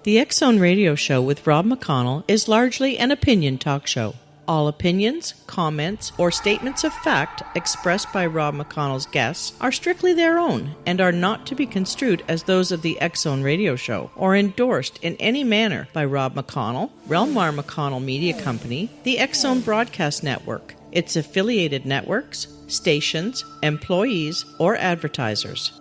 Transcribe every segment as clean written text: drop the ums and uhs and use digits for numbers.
The X Zone Radio Show with Rob McConnell is largely an opinion talk show. All opinions, comments, or statements of fact expressed by Rob McConnell's guests are strictly their own and are not to be construed as those of the X Zone Radio Show or endorsed in any manner by Rob McConnell, Relmar McConnell Media Company, the X Zone Broadcast Network, its affiliated networks, stations, employees, or advertisers.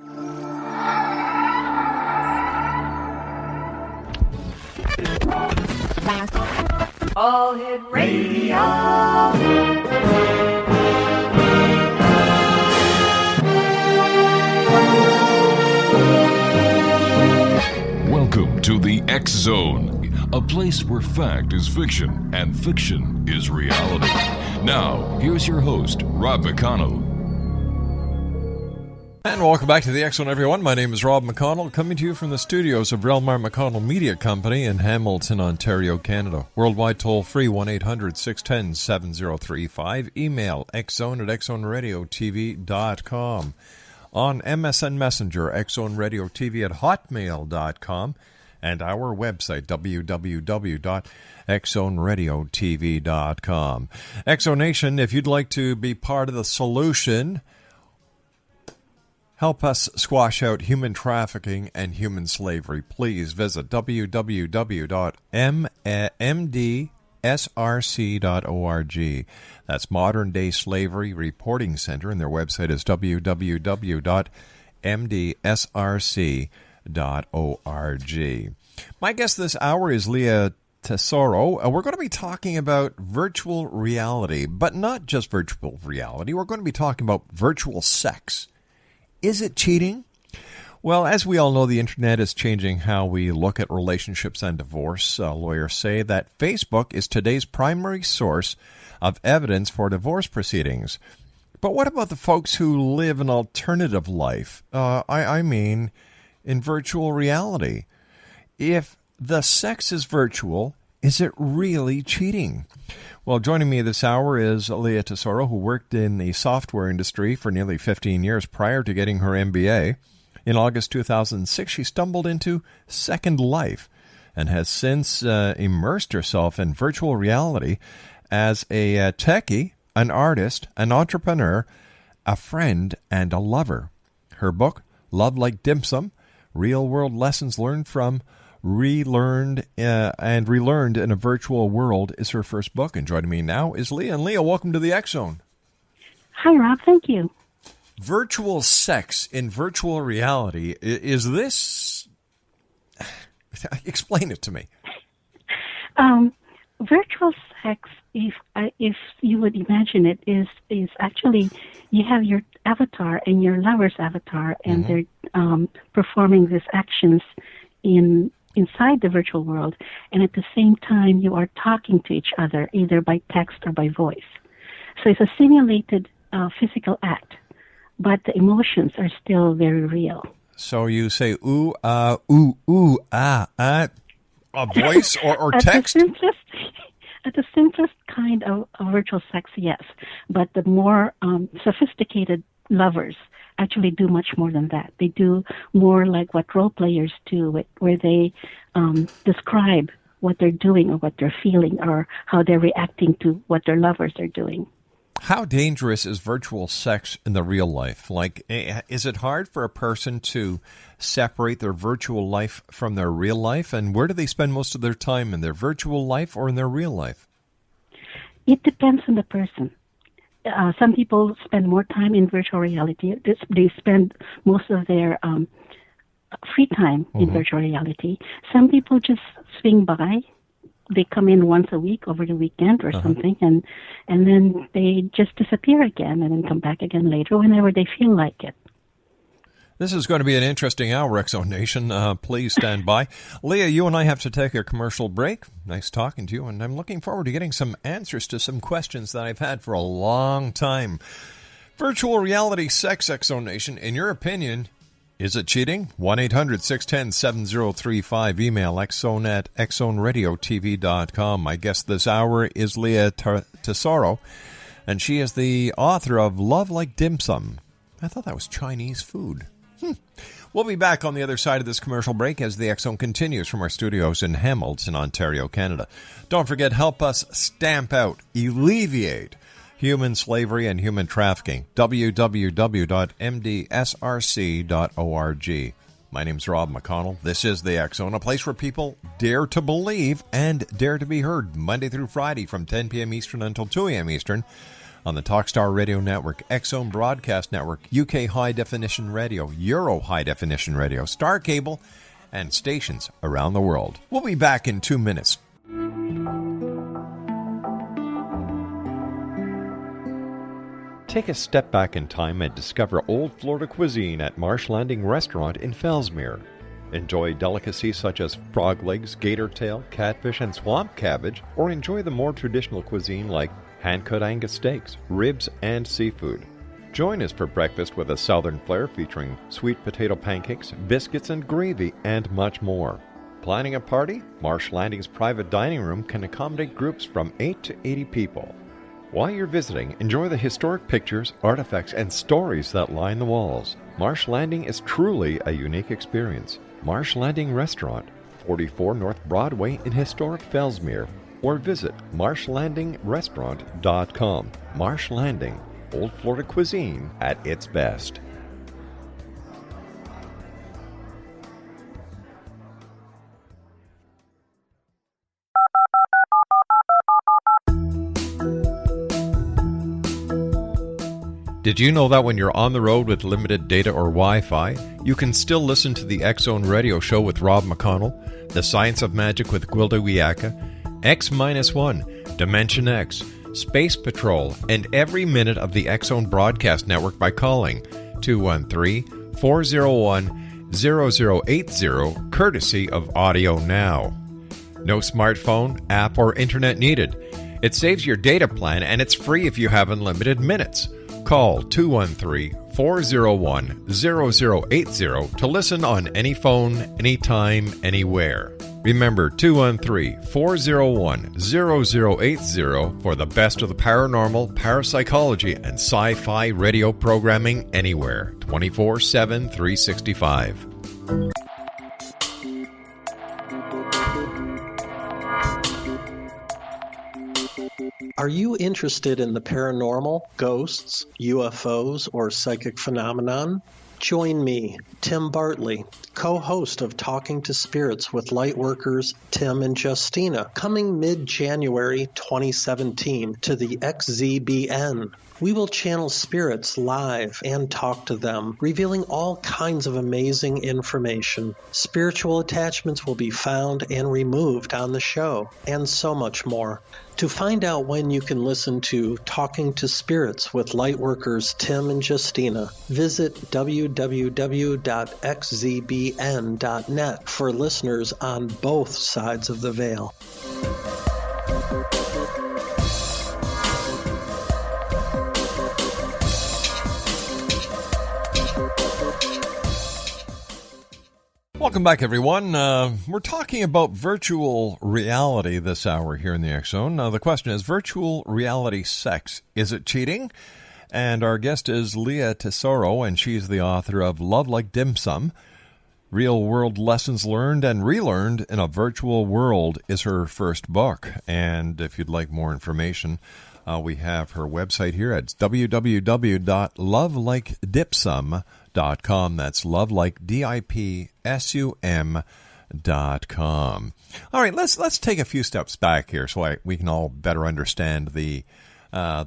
All Hit Radio. Welcome to the X Zone, a place where fact is fiction and fiction is reality. Now, here's your host, Rob McConnell. And welcome back to the X Zone, everyone. My name is Rob McConnell, coming to you from the studios of Relmar McConnell Media Company in Hamilton, Ontario, Canada. Worldwide toll-free, 1-800-610-7035. Email xzone@xzoneradiotv.com. On MSN Messenger, xzoneradiotv@hotmail.com. And our website, www.xzoneradiotv.com. X Zone Nation, if you'd like to be part of the solution, help us squash out human trafficking and human slavery, please visit www.mdsrc.org. That's Modern Day Slavery Reporting Center, and their website is www.mdsrc.org. My guest this hour is LEA TESORO. We're going to be talking about virtual reality, but not just virtual reality. We're going to be talking about virtual sex. Is it cheating? Well, as we all know, the internet is changing how we look at relationships and divorce. Lawyers say that Facebook is today's primary source of evidence for divorce proceedings. But what about the folks who live an alternative life? I mean, in virtual reality. If the sex is virtual, is it really cheating? Well, joining me this hour is LEA TESORO, who worked in the software industry for nearly 15 years prior to getting her MBA. In August 2006, she stumbled into Second Life and has since immersed herself in virtual reality as a techie, an artist, an entrepreneur, a friend, and a lover. Her book, Love Like Dim Sum, Real-World Lessons Learned from Relearned and Relearned in a Virtual World, is her first book. And joining me now is LEA. And LEA, welcome to the X Zone. Hi, Rob. Thank you. Virtual sex in virtual reality. Is this... Explain it to me. Virtual sex, if you would imagine it, is actually you have your avatar and your lover's avatar, and they're performing these actions inside the virtual world, and at the same time you are talking to each other, either by text or by voice. So it's a simulated physical act, but the emotions are still very real. So you say ooh, a voice or text? At the simplest kind of virtual sex, yes. But the more sophisticated lovers actually do much more than that. They do more like what role players do, where they describe what they're doing or what they're feeling or how they're reacting to what their lovers are doing. How dangerous is virtual sex in the real life? Like, is it hard for a person to separate their virtual life from their real life? And where do they spend most of their time, in their virtual life or in their real life? It depends on the person. Some people spend more time in virtual reality. They spend most of their free time in virtual reality. Some people just swing by. They come in once a week over the weekend or something, and then they just disappear again and then come back again later whenever they feel like it. This is going to be an interesting hour, X Zone Nation. Please stand by. LEA, you and I have to take a commercial break. Nice talking to you, and I'm looking forward to getting some answers to some questions that I've had for a long time. Virtual reality sex, X Zone Nation, in your opinion, is it cheating? 1-800-610-7035. Email xzone@xzoneradiotv.com. My guest this hour is LEA TESORO, and she is the author of Love Like Dim Sum. I thought that was Chinese food. We'll be back on the other side of this commercial break as the X Zone continues from our studios in Hamilton, Ontario, Canada. Don't forget, help us stamp out, alleviate human slavery and human trafficking. www.mdsrc.org. My name's Rob McConnell. This is the X Zone, a place where people dare to believe and dare to be heard, Monday through Friday from 10 p.m. Eastern until 2 a.m. Eastern on the Talkstar Radio Network, X Zone Broadcast Network, UK High Definition Radio, Euro High Definition Radio, Star Cable, and stations around the world. We'll be back in 2 minutes. Take a step back in time and discover old Florida cuisine at Marsh Landing Restaurant in Fellsmere. Enjoy delicacies such as frog legs, gator tail, catfish, and swamp cabbage, or enjoy the more traditional cuisine like hand-cut Angus steaks, ribs, and seafood. Join us for breakfast with a southern flair featuring sweet potato pancakes, biscuits and gravy, and much more. Planning a party? Marsh Landing's private dining room can accommodate groups from 8 to 80 people. While you're visiting, enjoy the historic pictures, artifacts, and stories that line the walls. Marsh Landing is truly a unique experience. Marsh Landing Restaurant, 44 North Broadway in historic Fellsmere, or visit marshlandingrestaurant.com. Marsh Landing, old Florida cuisine at its best. Did you know that when you're on the road with limited data or Wi-Fi, you can still listen to the X Zone Radio Show with Rob McConnell, The Science of Magic with Gwilda Wiyaka, X-1, Dimension X, Space Patrol, and every minute of the X Zone Broadcast Network by calling 213-401-0080, courtesy of Audio Now. No smartphone, app, or internet needed. It saves your data plan, and it's free if you have unlimited minutes. Call 213-401-0080 to listen on any phone, anytime, anywhere. Remember 213-401-0080 for the best of the paranormal, parapsychology, and sci-fi radio programming anywhere, 24/7, 365. Are you interested in the paranormal, ghosts, UFOs, or psychic phenomenon? Join me, Tim Bartley, co-host of Talking to Spirits with Lightworkers Tim and Justina, coming mid-January 2017 to the XZBN. We will channel spirits live and talk to them, revealing all kinds of amazing information. Spiritual attachments will be found and removed on the show, and so much more. To find out when you can listen to Talking to Spirits with Lightworkers Tim and Justina, visit www.xzbn.net for listeners on both sides of the veil. Welcome back, everyone. We're talking about virtual reality this hour here in the X Zone. Now, the question is, virtual reality sex, is it cheating? And our guest is LEA TESORO, and she's the author of Love Like Dim Sum, Real-World Lessons Learned and Relearned in a Virtual World is her first book. And if you'd like more information, we have her website here at www.lovelikedipsum.com. That's lovelike.dipsum.com. All right, let's take a few steps back here so we can all better understand the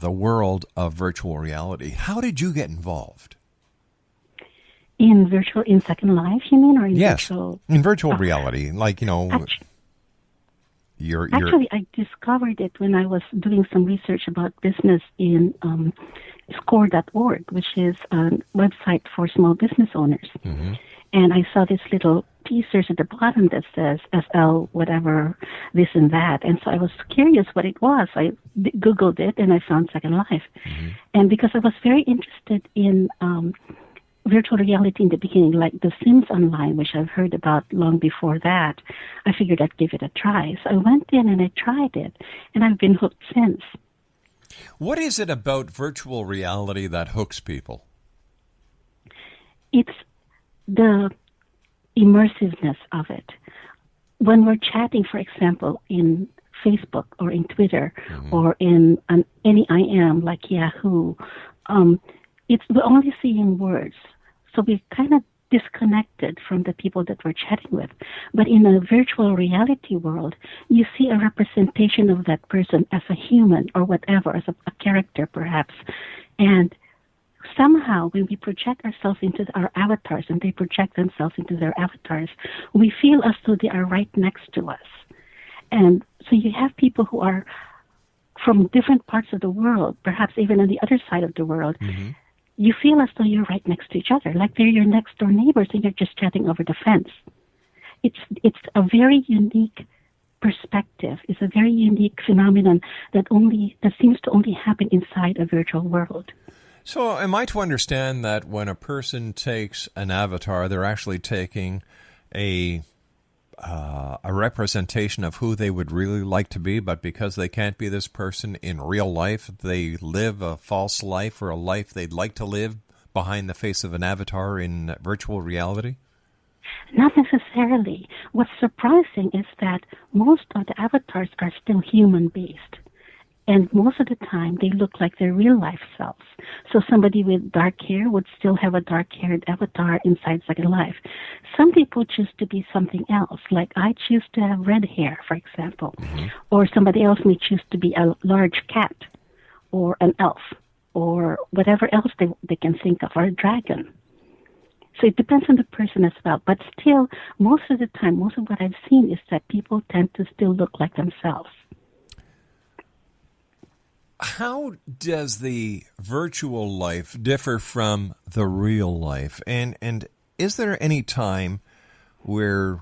world of virtual reality. How did you get involved? In Second Life, you mean, or in virtual? Yes, in virtual reality, like Actually, I discovered it when I was doing some research about business in score.org, which is a website for small business owners. Mm-hmm. And I saw this little pieces at the bottom that says SL, whatever, this and that. And so I was curious what it was. I Googled it and I found Second Life. Mm-hmm. And because I was very interested in virtual reality in the beginning, like The Sims Online, which I've heard about long before that, I figured I'd give it a try. So I went in and I tried it, and I've been hooked since. What is it about virtual reality that hooks people? It's the immersiveness of it. When we're chatting, for example, in Facebook or in Twitter or in any IM like Yahoo, we're only seeing words. So we're kind of disconnected from the people that we're chatting with. But in a virtual reality world, you see a representation of that person as a human or whatever, as a character perhaps. And somehow when we project ourselves into our avatars and they project themselves into their avatars, we feel as though they are right next to us. And so you have people who are from different parts of the world, perhaps even on the other side of the world. You feel as though you're right next to each other, like they're your next door neighbors and you're just chatting over the fence. It's a very unique perspective. It's a very unique phenomenon that seems to only happen inside a virtual world. So am I to understand that when a person takes an avatar, they're actually taking a representation of who they would really like to be, but because they can't be this person in real life, they live a false life or a life they'd like to live behind the face of an avatar in virtual reality? Not necessarily. What's surprising is that most of the avatars are still human-based. And most of the time, they look like their real-life selves. So somebody with dark hair would still have a dark-haired avatar inside Second Life. Some people choose to be something else, like I choose to have red hair, for example. Or somebody else may choose to be a large cat, or an elf, or whatever else they can think of, or a dragon. So it depends on the person as well. But still, most of the time, most of what I've seen is that people tend to still look like themselves. How does the virtual life differ from the real life? And is there any time where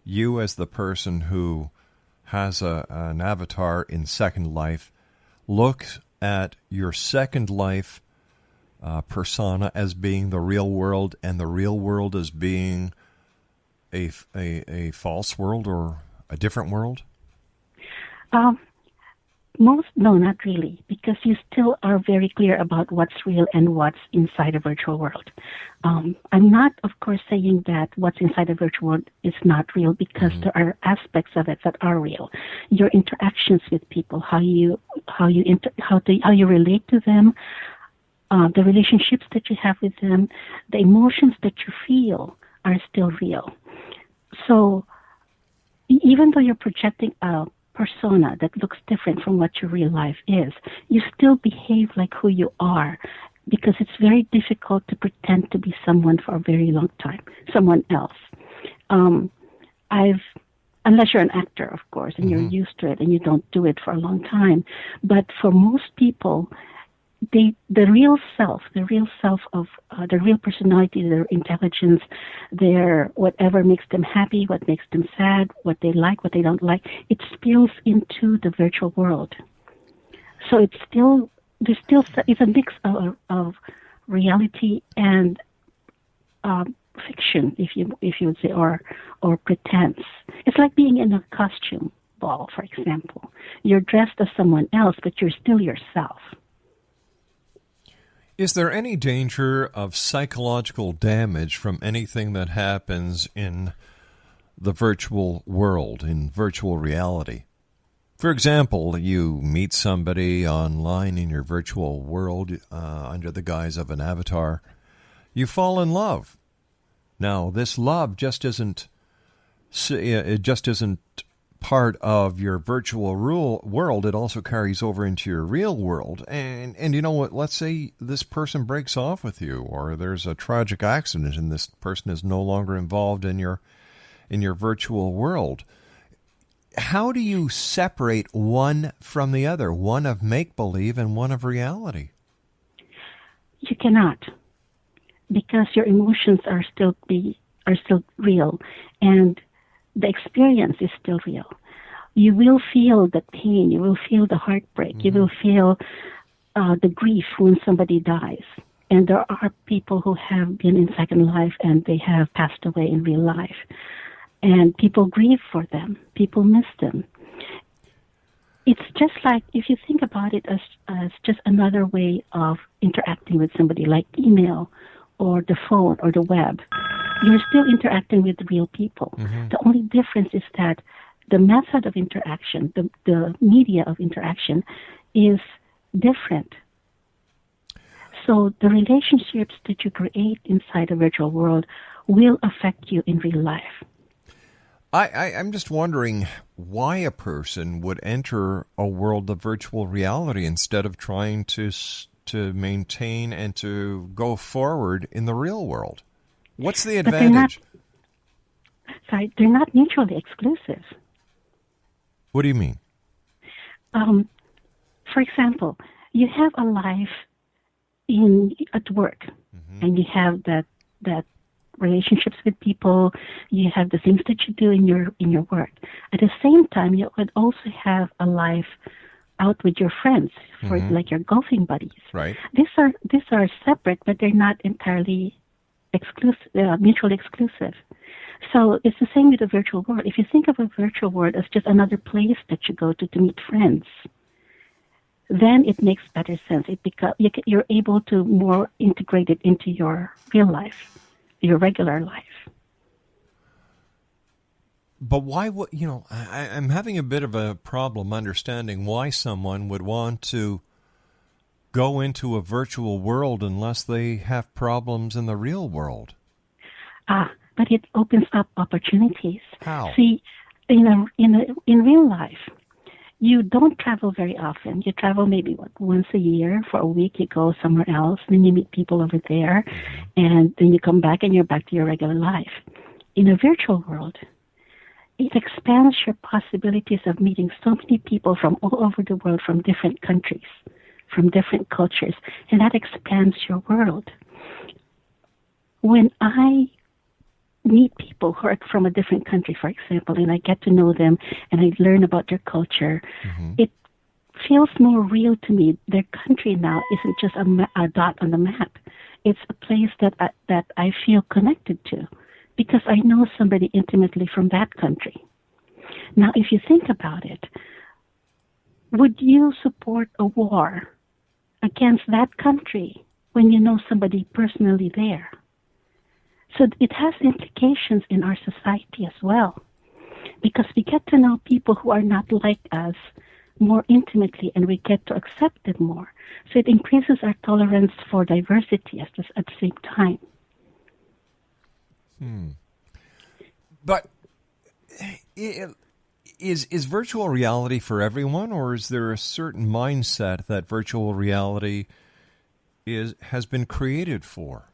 you, as the person who has an avatar in Second Life, looks at your Second Life persona as being the real world and the real world as being a false world or a different world? No, not really, because you still are very clear about what's real and what's inside a virtual world. I'm not, of course, saying that what's inside a virtual world is not real, because there are aspects of it that are real. Your interactions with people, how you relate to them, the relationships that you have with them, the emotions that you feel are still real. So even though you're projecting a persona that looks different from what your real life is, you still behave like who you are, because it's very difficult to pretend to be someone for a very long time, someone else. Unless you're an actor, of course, and you're used to it and you don't do it for a long time. But for most people, the real self of the real personality, their intelligence, their whatever makes them happy, what makes them sad, what they like, what they don't like, it spills into the virtual world. So it's a mix of reality and fiction, if you would say, or pretense. It's like being in a costume ball, for example. You're dressed as someone else, but you're still yourself. Is there any danger of psychological damage from anything that happens in the virtual world, in virtual reality? For example, you meet somebody online in your virtual world under the guise of an avatar. You fall in love. Now, this love just isn't part of your virtual world. It also carries over into your real world. And you know what? Let's say this person breaks off with you, or there's a tragic accident and this person is no longer involved in your virtual world. How do you separate one from the other, one of make-believe and one of reality? You cannot, because your emotions are still real, and the experience is still real. You will feel the pain. You will feel the heartbreak. You will feel the grief when somebody dies. And there are people who have been in Second Life and they have passed away in real life. And people grieve for them. People miss them. It's just like, if you think about it as just another way of interacting with somebody, like email or the phone or the web. You're still interacting with real people. The only difference is that the method of interaction, the media of interaction, is different. So the relationships that you create inside a virtual world will affect you in real life. I'm just wondering why a person would enter a world of virtual reality instead of trying to maintain and to go forward in the real world. What's the advantage? They're not mutually exclusive. What do you mean? For example, you have a life at work, and you have that relationships with people. You have the things that you do in your work. At the same time, you would also have a life out with your friends, for like your golfing buddies. Right. These are separate, but they're not entirely mutually exclusive. So it's the same with the virtual world. If you think of a virtual world as just another place that you go to meet friends, then it makes better sense. You're able to more integrate it into your real life, your regular life. But why would, I'm having a bit of a problem understanding why someone would want to go into a virtual world unless they have problems in the real world. But it opens up opportunities. How? See, in real life, you don't travel very often. You travel maybe once a year. For a week, you go somewhere else, then you meet people over there, and then you come back and you're back to your regular life. In a virtual world, it expands your possibilities of meeting so many people from all over the world, from different countries, from different cultures, and that expands your world. When I meet people who are from a different country, for example, and I get to know them and I learn about their culture, it feels more real to me. Their country now isn't just a dot on the map. It's a place that I feel connected to because I know somebody intimately from that country. Now, if you think about it, would you support a war against that country when you know somebody personally there? So it has implications in our society as well, because we get to know people who are not like us more intimately, and we get to accept them more. So it increases our tolerance for diversity at the same time. But is virtual reality for everyone, or is there a certain mindset that virtual reality has been created for?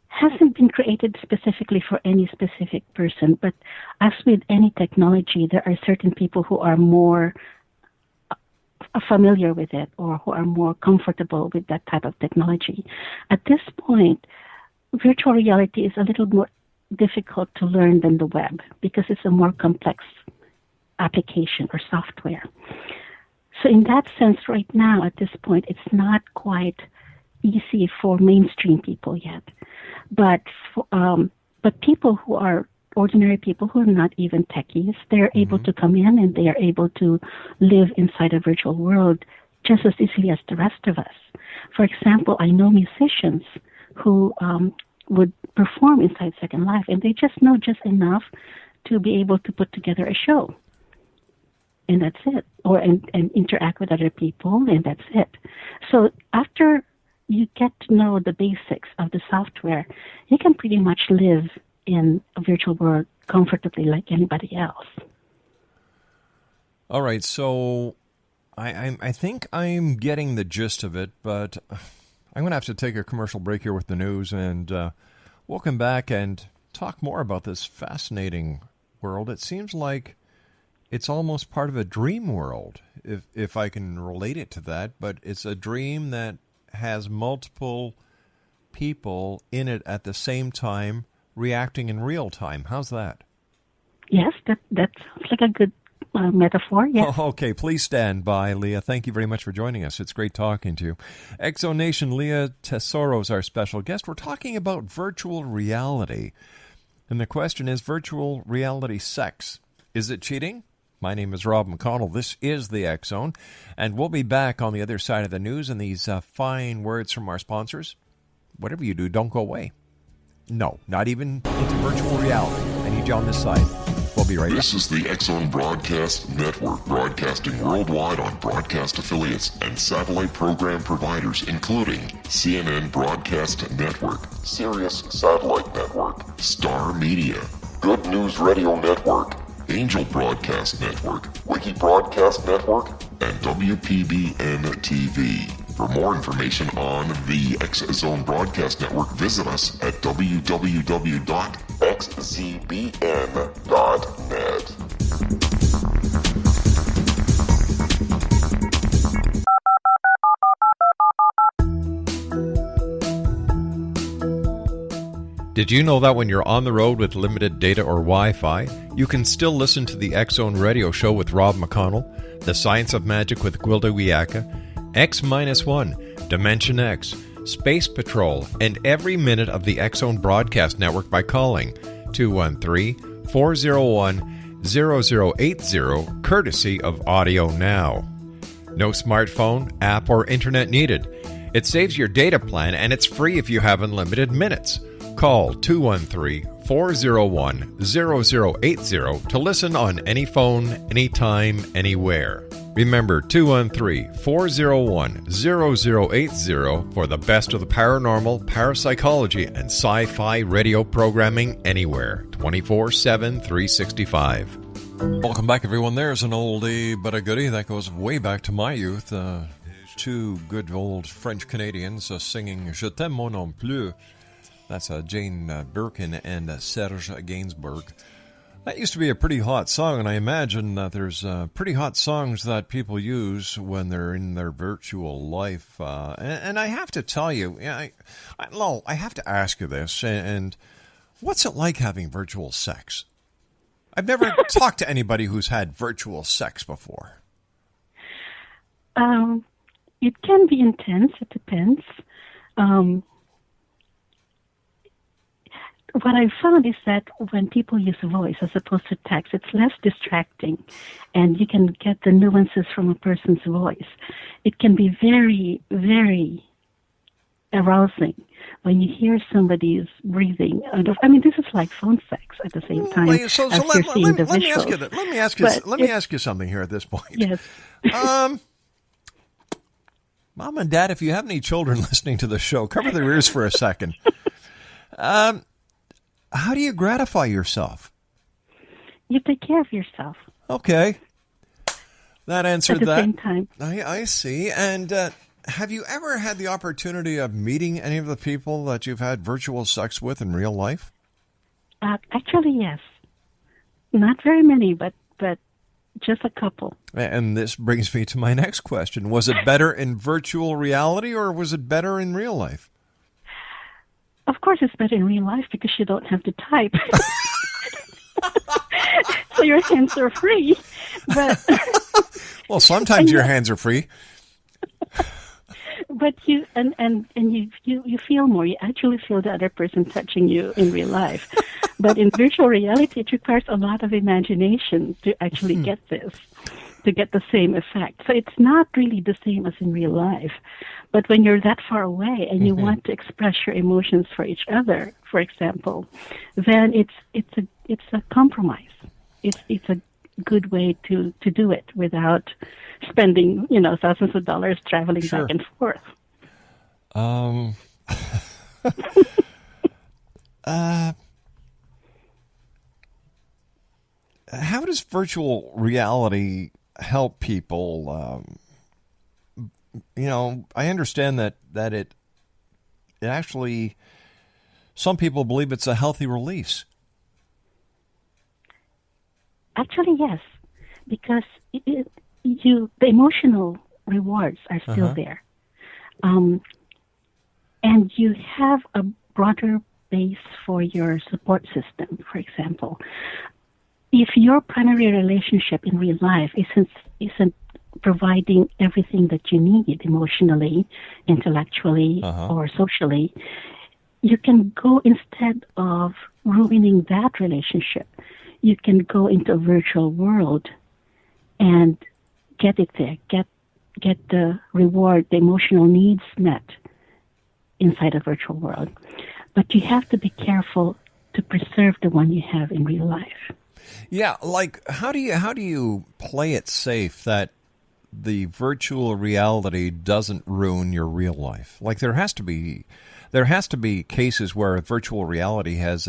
Hasn't been created specifically for any specific person, but as with any technology, there are certain people who are more familiar with it or who are more comfortable with that type of technology. At this point, virtual reality is a little more difficult to learn than the web because it's a more complex application or software. So in that sense, right now, at this point, it's not quite easy for mainstream people yet. But people who are ordinary people who are not even techies, they're able to come in and they are able to live inside a virtual world just as easily as the rest of us. For example, I know musicians who would perform inside Second Life, and they just know just enough to be able to put together a show. And that's it. And interact with other people, and that's it. So after you get to know the basics of the software, you can pretty much live in a virtual world comfortably like anybody else. All right, so I think I'm getting the gist of it, but I'm going to have to take a commercial break here with the news, and we'll come back and talk more about this fascinating world. It seems like it's almost part of a dream world, if I can relate it to that, but it's a dream that has multiple people in it at the same time reacting in real time. How's that? Yes, that sounds like a good metaphor, yes. Oh, okay, please stand by, Leah. Thank you very much for joining us. It's great talking to you. Exonation Leah TESORO is our special guest. We're talking about virtual reality. And the question is, virtual reality sex, is it cheating? My name is Rob McConnell. This is the X Zone, and we'll be back on the other side of the news and these fine words from our sponsors. Whatever you do, don't go away. No, not even into virtual reality. I need you on this side. We'll be right back. This is the X-Zone Broadcast Network, broadcasting worldwide on broadcast affiliates and satellite program providers, including CNN Broadcast Network, Sirius Satellite Network, Star Media, Good News Radio Network, Angel Broadcast Network, Wiki Broadcast Network, and WPBN TV. For more information on the X-Zone Broadcast Network, visit us at www.xzbn.net. Did you know that when you're on the road with limited data or Wi-Fi, you can still listen to the X-Zone Radio Show with Rob McConnell, The Science of Magic with Gwilda Wiyaka, X-1, Dimension X, Space Patrol, and every minute of the X-Zone Broadcast Network by calling 213-401-0080, courtesy of Audio Now. No smartphone, app, or internet needed. It saves your data plan, and it's free if you have unlimited minutes. Call 213-401-0080 to listen on any phone, anytime, anywhere. Remember, 213-401-0080 for the best of the paranormal, parapsychology, and sci-fi radio programming anywhere, 24/7, 365. Welcome back, everyone. There's an oldie but a goodie that goes way back to my youth. Two good old French Canadians singing Je t'aime moi non plus. That's Jane Birkin and Serge Gainsbourg. That used to be a pretty hot song, and I imagine that there's pretty hot songs that people use when they're in their virtual life. And I have to tell you, I have to ask you this, and what's it like having virtual sex? I've never talked to anybody who's had virtual sex before. It can be intense. It depends. What I found is that when people use voice as opposed to text, it's less distracting, and you can get the nuances from a person's voice. It can be very, very arousing when you hear somebody's breathing. I mean, this is like phone sex at the same time. Let me ask you something here at this point. Yes. Mom and Dad, if you have any children listening to the show, cover their ears for a second. How do you gratify yourself? You take care of yourself. Okay. That answered that. At the same time. I see. And have you ever had the opportunity of meeting any of the people that you've had virtual sex with in real life? Actually, yes. Not very many, but just a couple. And this brings me to my next question. Was it better in virtual reality or was it better in real life? Of course it's better in real life because you don't have to type. So your hands are free. But well, sometimes your hands are free. But you feel more. You actually feel the other person touching you in real life. But in virtual reality, it requires a lot of imagination to actually get this, to get the same effect. So it's not really the same as in real life. But when you're that far away and you want to express your emotions for each other, for example, then it's a compromise. It's a good way to do it without spending thousands of dollars traveling back and forth. How does virtual reality help people? I understand that it actually, some people believe it's a healthy release. Actually, yes, because the emotional rewards are still there. And you have a broader base for your support system, for example. If your primary relationship in real life isn't providing everything that you need emotionally, intellectually, or socially, you can go, instead of ruining that relationship, you can go into a virtual world and get it there, get the reward, the emotional needs met inside a virtual world. But you have to be careful to preserve the one you have in real life. Yeah, like how do you play it safe that the virtual reality doesn't ruin your real life? Like there has to be cases where virtual reality has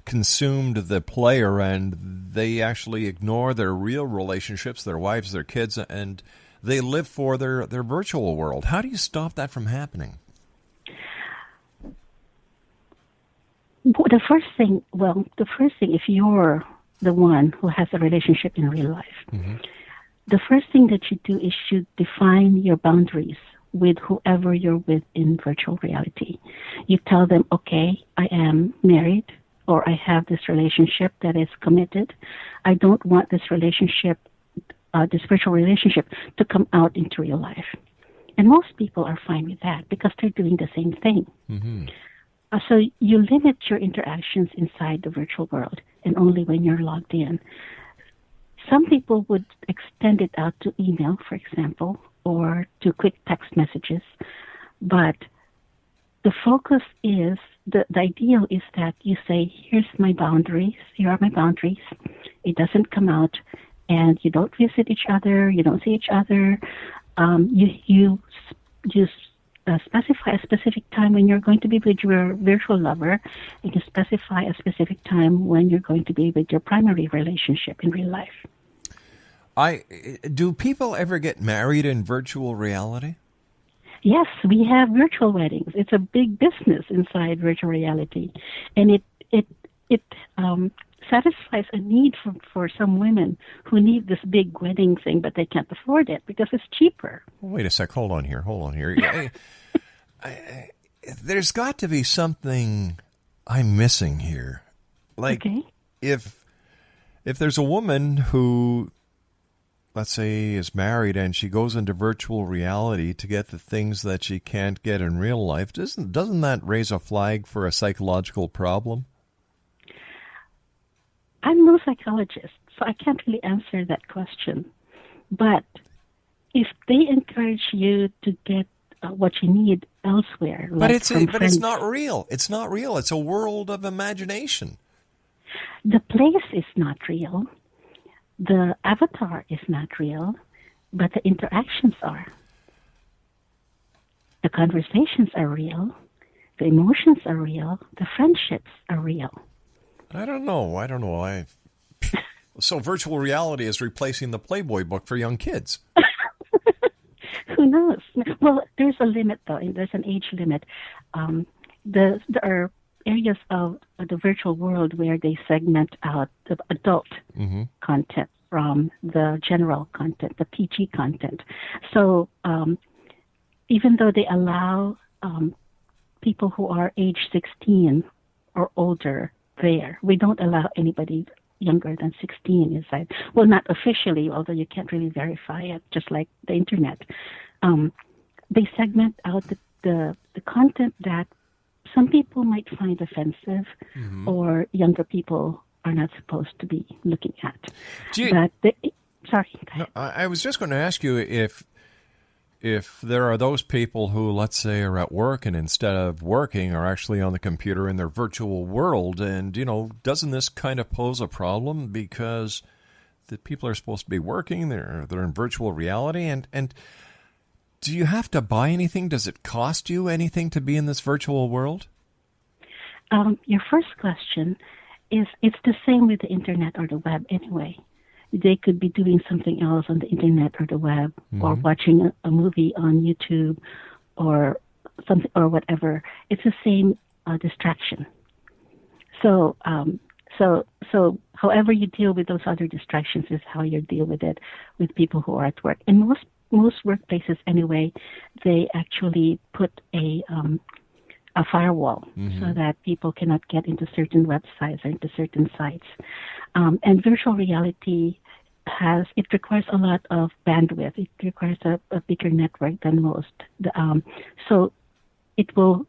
consumed the player and they actually ignore their real relationships, their wives, their kids, and they live for their virtual world. How do you stop that from happening? The first thing, if you're the one who has a relationship in real life, the first thing that you do is you define your boundaries with whoever you're with in virtual reality. You tell them, okay, I am married, or I have this relationship that is committed. I don't want this relationship, this virtual relationship, to come out into real life. And most people are fine with that because they're doing the same thing. Mm-hmm. So you limit your interactions inside the virtual world and only when you're logged in. Some people would extend it out to email, for example, or to quick text messages. But the focus is, the ideal is that you say, here are my boundaries. It doesn't come out, and you don't visit each other, you don't see each other. You specify a specific time when you're going to be with your virtual lover, and you specify a specific time when you're going to be with your primary relationship in real life. Do people ever get married in virtual reality? Yes, we have virtual weddings. It's a big business inside virtual reality, and it satisfies a need for some women who need this big wedding thing, but they can't afford it because it's cheaper. Wait a sec. Hold on here. There's got to be something I'm missing here. Like, okay. if there's a woman who, let's say, is married and she goes into virtual reality to get the things that she can't get in real life, doesn't that raise a flag for a psychological problem? I'm no psychologist, so I can't really answer that question. But if they encourage you to get what you need elsewhere, but it's not real. It's not real. It's a world of imagination. The place is not real. The avatar is not real, but the interactions are. The conversations are real. The emotions are real. The friendships are real. I don't know. So virtual reality is replacing the Playboy book for young kids. Who knows? Well, there's a limit, though. There's an age limit. There are areas of the virtual world where they segment out the adult content from the general content, the PG content. So even though they allow people who are age 16 or older there, we don't allow anybody younger than 16 inside. Well, not officially, although you can't really verify it, just like the internet. They segment out the content that some people might find offensive or younger people are not supposed to be looking at. Sorry. No, I was just going to ask you if there are those people who, let's say, are at work and instead of working are actually on the computer in their virtual world, and, doesn't this kind of pose a problem because the people are supposed to be working, they're in virtual reality, and do you have to buy anything? Does it cost you anything to be in this virtual world? Your first question is, it's the same with the internet or the web anyway. They could be doing something else on the internet or the web, or watching a movie on YouTube, or something or whatever. It's the same distraction. So however you deal with those other distractions is how you deal with it with people who are at work. In most workplaces anyway, they actually put a firewall so that people cannot get into certain websites or into certain sites. And virtual reality it requires a lot of bandwidth. It requires a bigger network than most. So it will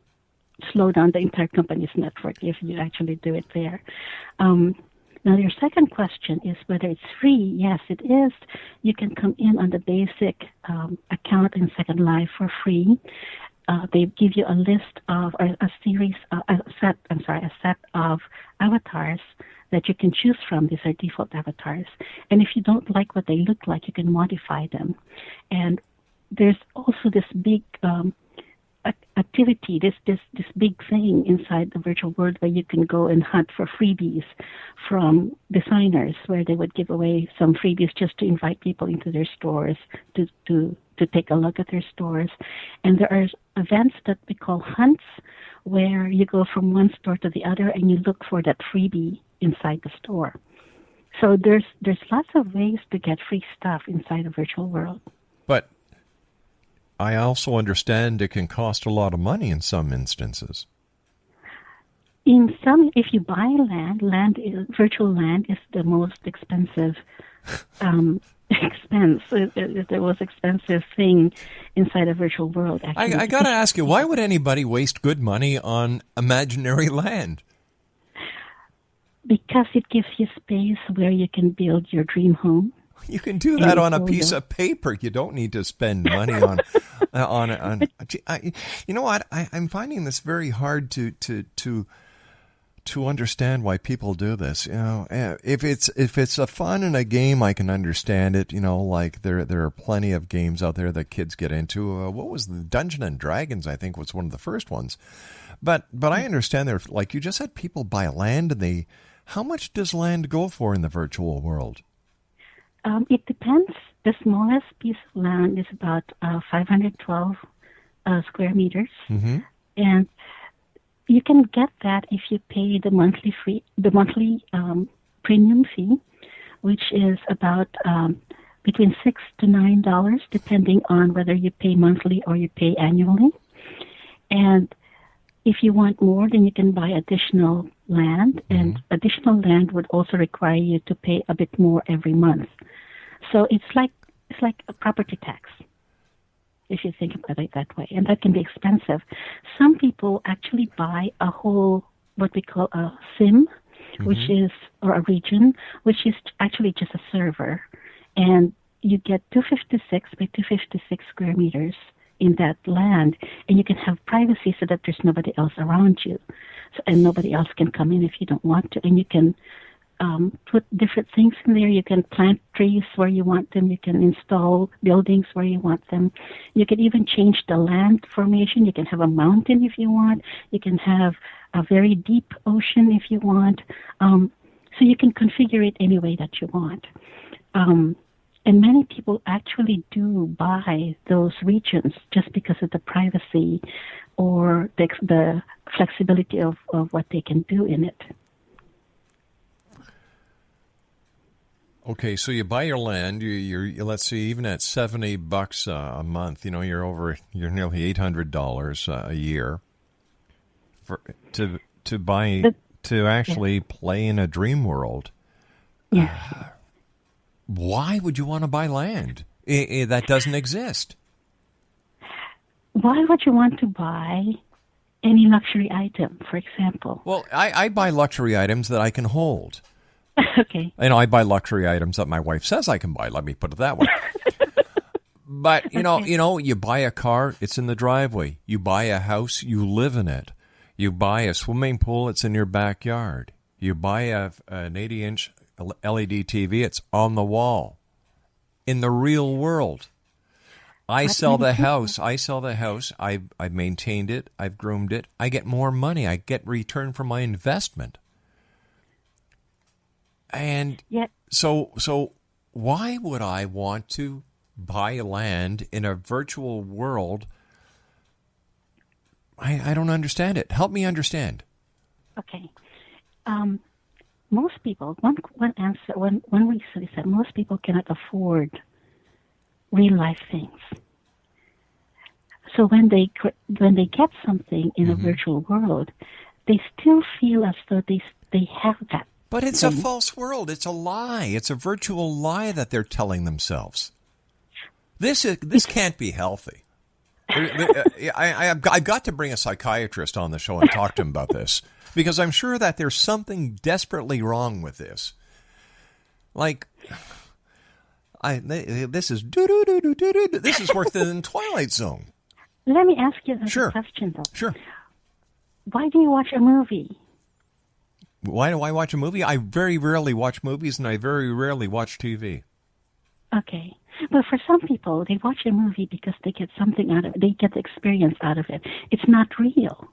slow down the entire company's network if you actually do it there. Now, your second question is whether it's free. Yes, it is. You can come in on the basic account in Second Life for free. they give you a list of a set of avatars that you can choose from. These are default avatars. And if you don't like what they look like, you can modify them. And there's also this big activity, this big thing inside the virtual world where you can go and hunt for freebies from designers, where they would give away some freebies just to invite people into their stores to take a look at their stores. And there are events that we call hunts, where you go from one store to the other and you look for that freebie inside the store. So there's lots of ways to get free stuff inside a virtual world. But I also understand it can cost a lot of money in some instances. In some, if you buy virtual land is the most expensive expense. It's the most expensive thing inside a virtual world. Actually, I got to ask you, why would anybody waste good money on imaginary land? Because it gives you space where you can build your dream home. You can do that on a piece of paper. You don't need to spend money on. You know what? I'm finding this very hard to understand why people do this. You know, if it's a fun and a game, I can understand it. You know, like there are plenty of games out there that kids get into. What was the Dungeons and Dragons? I think was one of the first ones. But I understand there, like you just said, people buy land, and how much does land go for in the virtual world? It depends. The smallest piece of land is about 512 square meters, and you can get that if you pay the monthly premium fee, which is about between $6 to $9, depending on whether you pay monthly or you pay annually. And if you want more, then you can buy additional land, and additional land would also require you to pay a bit more every month. So it's like a property tax, if you think about it that way, and that can be expensive. Some people actually buy a whole, what we call a sim, which is, or a region, which is actually just a server, and you get 256 by 256 square meters in that land, and you can have privacy so that there's nobody else around you, and nobody else can come in if you don't want to, and you can put different things in there. You can plant trees where you want them. You can install buildings where you want them. You can even change the land formation. You can have a mountain if you want. You can have a very deep ocean if you want. So you can configure it any way that you want. And many people actually do buy those regions just because of the privacy or the flexibility of what they can do in it. Okay, so you buy your land. You're let's see, even at $70 a month, you know, you're nearly $800 a year to actually play in a dream world. Yeah. Why would you want to buy land that doesn't exist? Why would you want to buy any luxury item, for example? Well, I buy luxury items that I can hold. Okay. You know, I buy luxury items that my wife says I can buy. Let me put it that way. But you buy a car, it's in the driveway. You buy a house, you live in it. You buy a swimming pool, it's in your backyard. You buy an 80-inch LED TV, it's on the wall. In the real world, I sell the house. I've maintained it. I've groomed it. I get more money. I get return for my investment. And so why would I want to buy land in a virtual world? I don't understand it. Help me understand. Okay. Most people, one reason is that most people cannot afford real life things. So when they get something in a virtual world, they still feel as though they have that. But it's a false world. It's a lie. It's a virtual lie that they're telling themselves. This can't be healthy. I've got to bring a psychiatrist on the show and talk to him about this, because I'm sure that there's something desperately wrong with this. Like, this is worse than Twilight Zone. Let me ask you this Sure. question, though. Sure. Why do you watch a movie? Why do I watch a movie? I very rarely watch movies, and I very rarely watch TV. Okay. But for some people, they watch a movie because they get something out of it. They get the experience out of it. It's not real.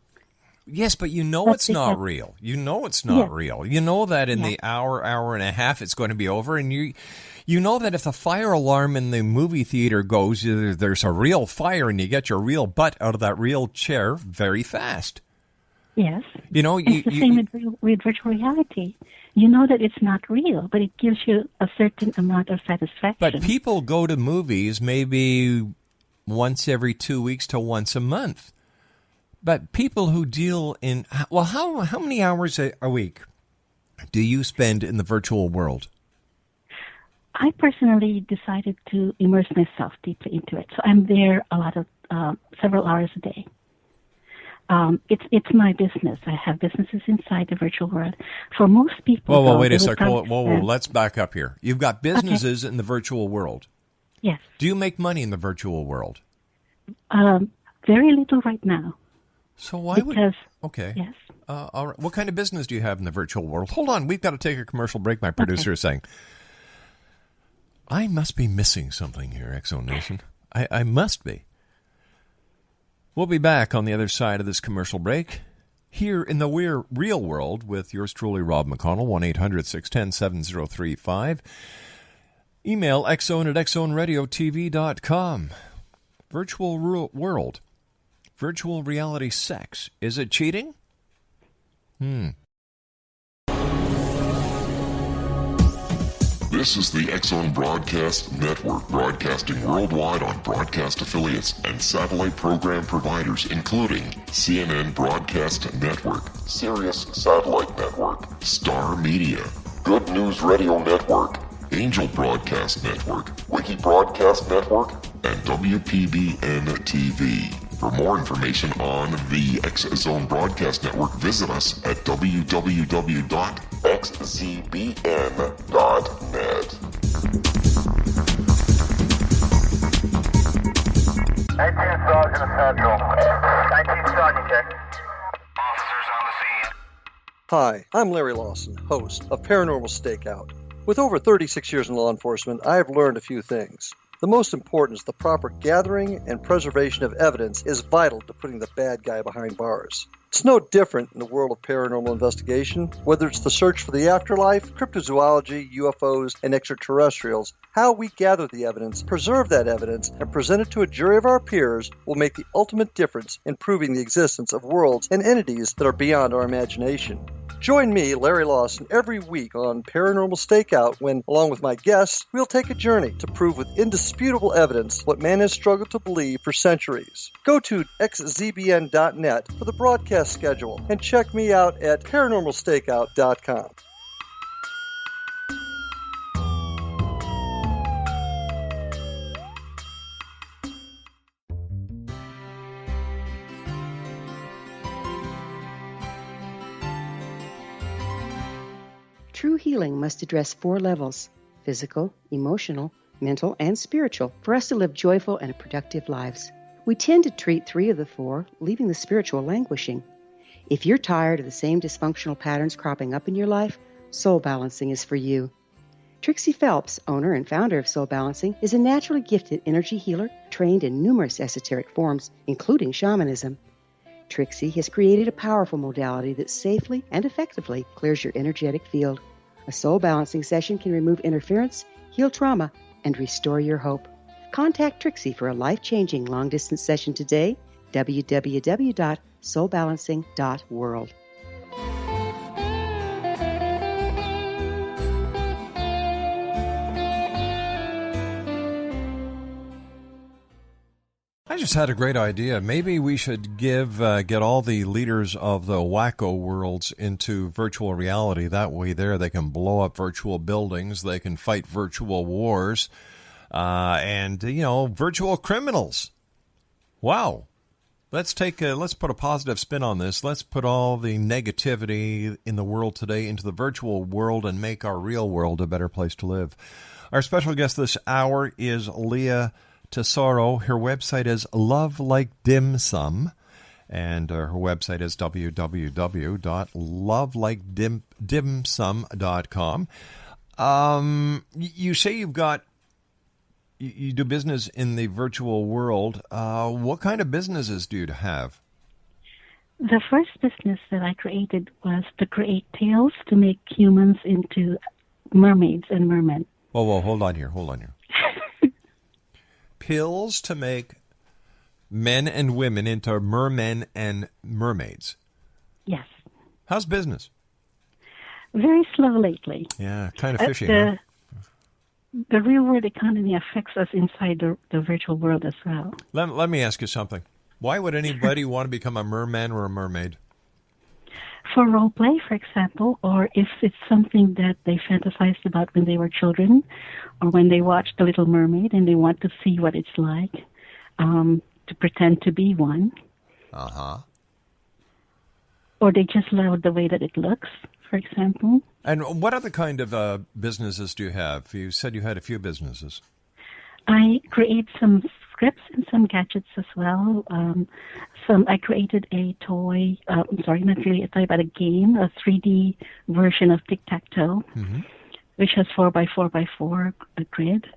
Yes, but you know But it's they not have- real. You know it's not Yeah. real. You know that in Yeah. the hour and a half it's going to be over, and you know that if the fire alarm in the movie theater goes, there's a real fire, and you get your real butt out of that real chair very fast. Yes. You know, It's the same with virtual reality. You know that it's not real, but it gives you a certain amount of satisfaction. but people go to movies maybe once every 2 weeks to once a month. But people who deal in, well, how many hours a week do you spend in the virtual world? I personally decided to immerse myself deeply into it. So I'm there a lot of several hours a day. It's my business. I have businesses inside the virtual world. For most people, Whoa, though, wait they a would second. come- Whoa, let's back up here. You've got businesses in the virtual world. Yes. Do you make money in the virtual world? Very little right now. So why would... Because, Okay. yes. All right. What kind of business do you have in the virtual world? Hold on. We've got to take a commercial break. My producer is saying, I must be missing something here, X-Zone Nation. I must be. We'll be back on the other side of this commercial break here in the real world with yours truly, Rob McConnell, 1-800-610-7035. Email xzone@xzoneradiotv.com. Virtual world. Virtual reality sex. Is it cheating? This is the X-Zone Broadcast Network, broadcasting worldwide on broadcast affiliates and satellite program providers, including CNN Broadcast Network, Sirius Satellite Network, Star Media, Good News Radio Network, Angel Broadcast Network, Wiki Broadcast Network, and WPBN TV. For more information on the X-Zone Broadcast Network, visit us at www.xzbn.net. 19 Sergeant Central. 19 Sergeant, check. Officers on the scene. Hi, I'm Larry Lawson, host of Paranormal Stakeout. With over 36 years in law enforcement, I have learned a few things. The most important is the proper gathering and preservation of evidence is vital to putting the bad guy behind bars. It's no different in the world of paranormal investigation. Whether it's the search for the afterlife, cryptozoology, UFOs, and extraterrestrials, how we gather the evidence, preserve that evidence, and present it to a jury of our peers will make the ultimate difference in proving the existence of worlds and entities that are beyond our imagination. Join me, Larry Lawson, every week on Paranormal Stakeout when, along with my guests, we'll take a journey to prove with indisputable evidence what man has struggled to believe for centuries. Go to xzbn.net for the broadcast schedule and check me out at paranormalstakeout.com. True healing must address 4 levels: physical, emotional, mental, and spiritual, for us to live joyful and productive lives. We tend to treat 3 of the 4, leaving the spiritual languishing. If you're tired of the same dysfunctional patterns cropping up in your life, Soul Balancing is for you. Trixie Phelps, owner and founder of Soul Balancing, is a naturally gifted energy healer trained in numerous esoteric forms, including shamanism. Trixie has created a powerful modality that safely and effectively clears your energetic field. A soul balancing session can remove interference, heal trauma, and restore your hope. Contact Trixie for a life-changing long-distance session today. www.soulbalancing.world. I just had a great idea. Maybe we should get all the leaders of the wacko worlds into virtual reality. That way they can blow up virtual buildings, they can fight virtual wars, and, virtual criminals. Wow. Let's put a positive spin on this. Let's put all the negativity in the world today into the virtual world and make our real world a better place to live. Our special guest this hour is LEA TESORO. Her website is Love Like Dim Sum, and her website is www.lovelikedimsum.com. You say you do business in the virtual world. What kind of businesses do you have? The first business that I created was to create tails to make humans into mermaids and mermen. Whoa, hold on here. Pills to make men and women into mermen and mermaids. Yes. How's business? Very slow lately. Yeah, kind of fishy, huh? The real world economy affects us inside the virtual world as well. Let me ask you something. Why would anybody want to become a merman or a mermaid? For role play, for example, or if it's something that they fantasized about when they were children, or when they watched The Little Mermaid and they want to see what it's like, to pretend to be one. Uh-huh. Or they just love the way that it looks, for example. And what other kind of businesses do you have? You said you had a few businesses. I create some scripts and some gadgets as well. I created a toy, not really a toy, but a game, a 3D version of tic-tac-toe, which has 4x4x4 grid.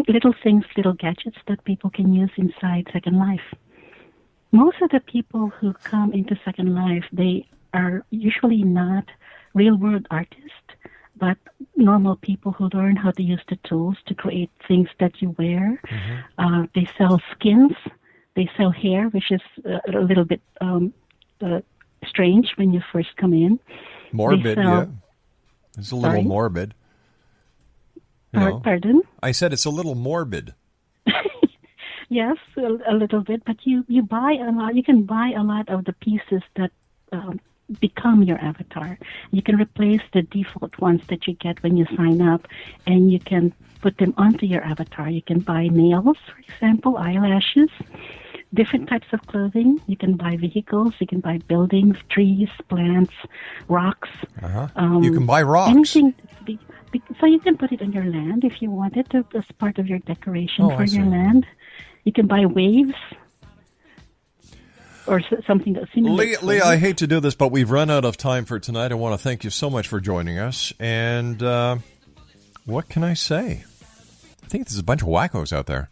Little things, little gadgets that people can use inside Second Life. Most of the people who come into Second Life, they are usually not real-world artists, but normal people who learn how to use the tools to create things that you wear. They sell skins. They sell hair, which is a little bit strange when you first come in. Morbid, yeah. It's a little morbid. Pardon? I said it's a little morbid. Yes, a little bit. But you buy a lot. You can buy a lot of the pieces that become your avatar. You can replace the default ones that you get when you sign up, and you can put them onto your avatar. You can buy nails, for example, eyelashes, different types of clothing. You can buy vehicles. You can buy buildings, trees, plants, rocks. You can buy rocks. Anything. So you can put it on your land if you want it as part of your decoration for your land. You can buy waves. Or something that simulates. Leah, I hate to do this, but we've run out of time for tonight. I want to thank you so much for joining us. And what can I say? I think there's a bunch of wackos out there.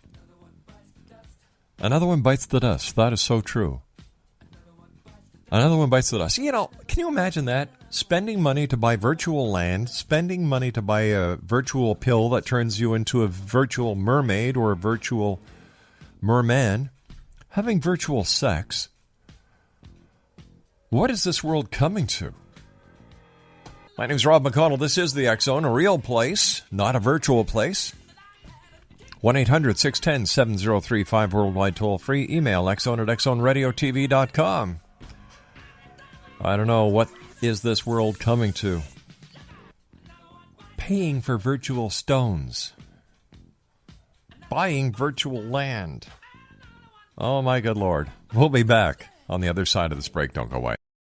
Another one bites the dust. That is so true. Another one bites the dust. You know, can you imagine that? Spending money to buy virtual land, spending money to buy a virtual pill that turns you into a virtual mermaid or a virtual merman, having virtual sex. What is this world coming to? My name is Rob McConnell. This is the X Zone, a real place, not a virtual place. 1-800-610-7035, worldwide toll-free. Email xzone@xzoneradiotv.com. I don't know, what is this world coming to? Paying for virtual stones. Buying virtual land. Oh, my good Lord. We'll be back on the other side of this break. Don't go away.